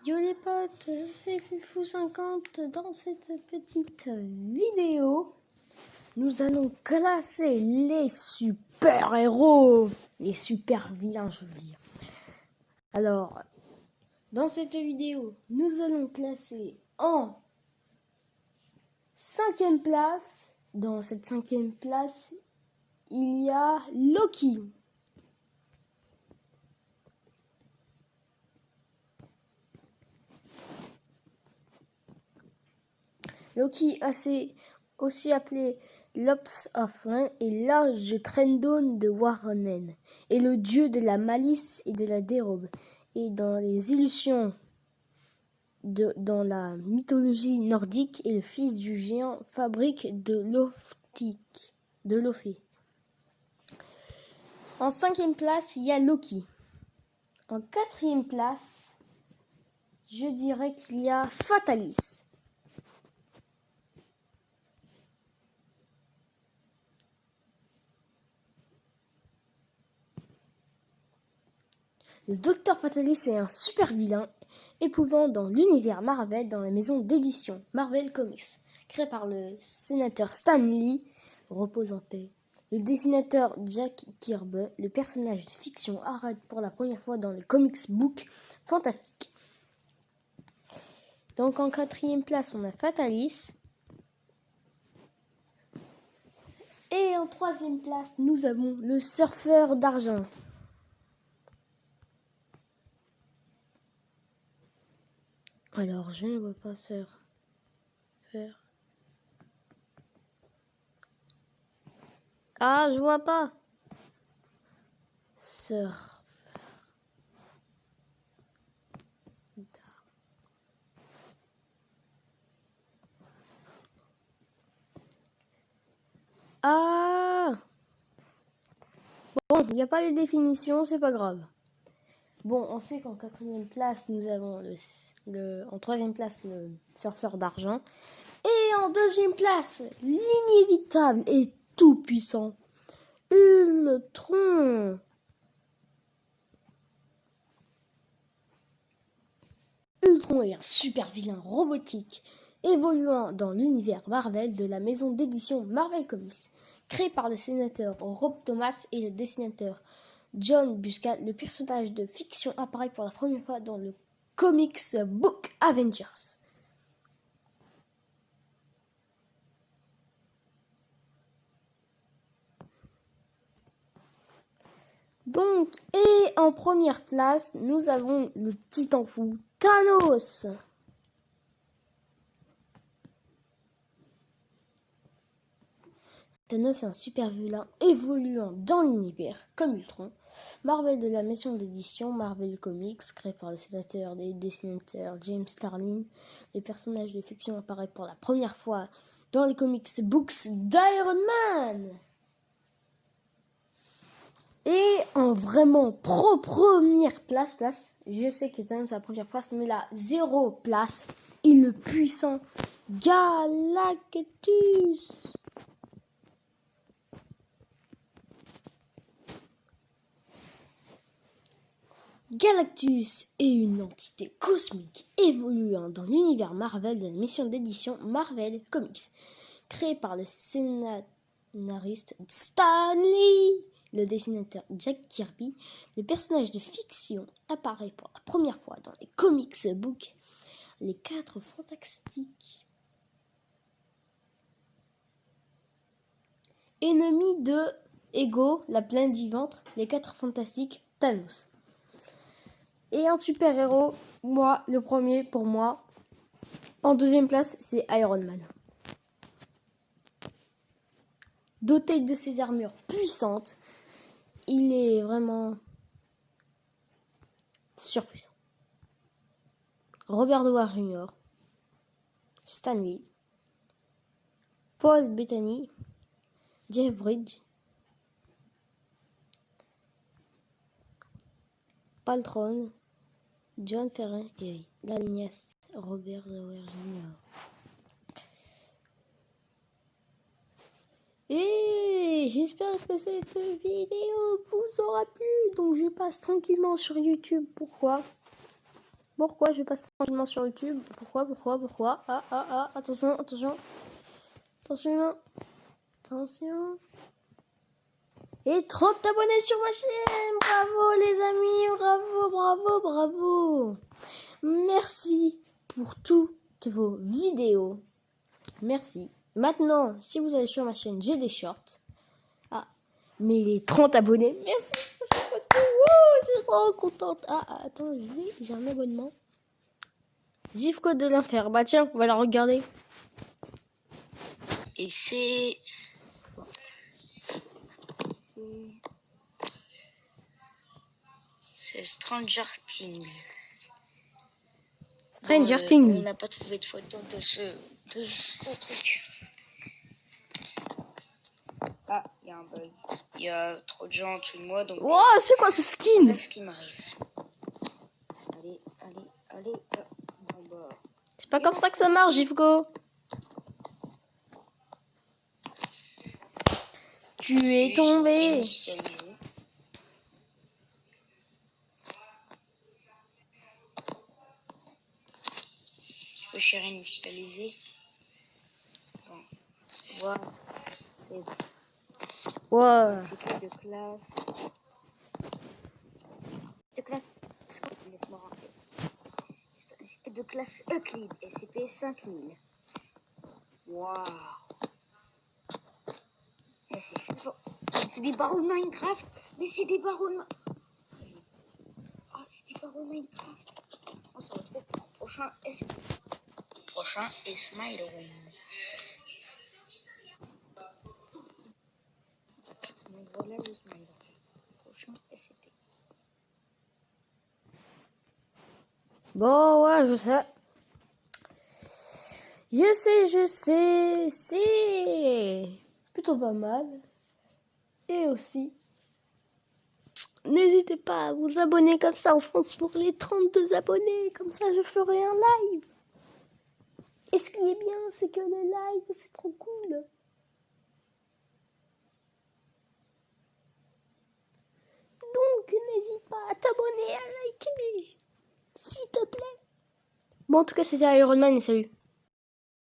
Yo les potes, c'est Fufou50. Dans cette petite vidéo, nous allons classer les super-héros, les super-vilains, je veux dire. Alors, dans cette vidéo, nous allons classer en 5e place. Dans cette 5e place, il y a Loki. Loki, aussi appelé l'Ops of Rain, est l'âge Trendon de Warren, est le dieu de la malice et de la dérobe. Et dans les illusions, dans la mythologie nordique, est le fils du géant Fabrique de Lofé. En 5e place, il y a Loki. En 4e place, je dirais qu'il y a Fatalis. Le Docteur Fatalis est un super vilain épouvant dans l'univers Marvel dans la maison d'édition Marvel Comics, créé par le sénateur Stan Lee, repose en paix. Le dessinateur Jack Kirby, le personnage de fiction apparaît pour la première fois dans les comics books fantastiques. Donc en 4e place, on a Fatalis. Et en 3e place, nous avons le surfeur d'argent. Alors, je ne vois pas surfeur. Ah, je vois pas. Surfeur. Ah! Bon, il n'y a pas de définition, c'est pas grave. Bon, on sait qu'en 4e place, nous avons en 3e place, le surfeur d'argent. Et en 2e place, l'inévitable et tout-puissant Ultron. Ultron est un super vilain robotique évoluant dans l'univers Marvel de la maison d'édition Marvel Comics, créé par le sénateur Rob Thomas et le dessinateur John Buscema. Le personnage de fiction apparaît pour la première fois dans le comics book Avengers. Donc, et en première place, nous avons le titan fou Thanos. Thanos est un super vilain évoluant dans l'univers comme Ultron. Marvel de la maison d'édition Marvel Comics, créé par le sénateur et dessinateur James Starlin. Le personnage de fiction apparaît pour la première fois dans les comics books d'Iron Man. Et en vraiment première place, je sais que Thanos est la première place, mais la 0 place est le puissant Galactus. Galactus est une entité cosmique évoluant dans l'univers Marvel de la mission d'édition Marvel Comics, créée par le scénariste Stan Lee, le dessinateur Jack Kirby. Le personnage de fiction apparaît pour la première fois dans les comics books Les 4 Fantastiques. Ennemi de Ego, la planète vivante, Les 4 Fantastiques, Thanos. Et un super-héros, moi, le premier pour moi, en 2e place, c'est Iron Man. Doté de ses armures puissantes, il est vraiment surpuissant. Robert Downey Jr., Stan Lee, Paul Bettany, Jeff Bridges, Paltrow, John Ferrin et la nièce Robert Downey Jr. Et j'espère que cette vidéo vous aura plu. Donc je passe tranquillement sur YouTube. Pourquoi ? Pourquoi je passe tranquillement sur YouTube? Pourquoi? Attention, attention. Attention. Attention. Et 30 abonnés sur ma chaîne. Bravo les amis, bravo. Merci pour toutes vos vidéos. Merci. Maintenant, si vous allez sur ma chaîne, j'ai des shorts. Ah, mais les 30 abonnés, merci. Je suis trop contente. Attends, j'ai un abonnement. GIF Code de l'enfer. Bah tiens, on va la regarder. Et c'est Stranger Things. Stranger Things. On n'a pas trouvé de photo de ce truc. Ah, il y a un bug. Il y a trop de gens en dessous de moi, donc... Oh, c'est quoi ce skin? C'est ce qui m'arrive. Allez. Bon, bah... C'est pas comme ça que ça marche, Gifko. Tu es tombé. Je suis réinitialisé. Bon. Voilà. Ouais. C'est de classe. Laisse-moi rentrer. C'est de classe Euclide, SCP 5000. Waouh. C'est des barreaux de Minecraft. Mais c'est des barreaux de c'est des barreaux de Minecraft. Oh, ça va trop. Prochain est Smilewing. Donc voilà le Smilewing. Prochain SCP. Bon, ouais, je sais. C'est plutôt pas mal. Et aussi, n'hésitez pas à vous abonner comme ça en France pour les 32 abonnés. Comme ça, je ferai un live. Et ce qui est bien, c'est que les lives, c'est trop cool. Donc, n'hésite pas à t'abonner, à liker. S'il te plaît. Bon, en tout cas, c'était Iron Man et salut.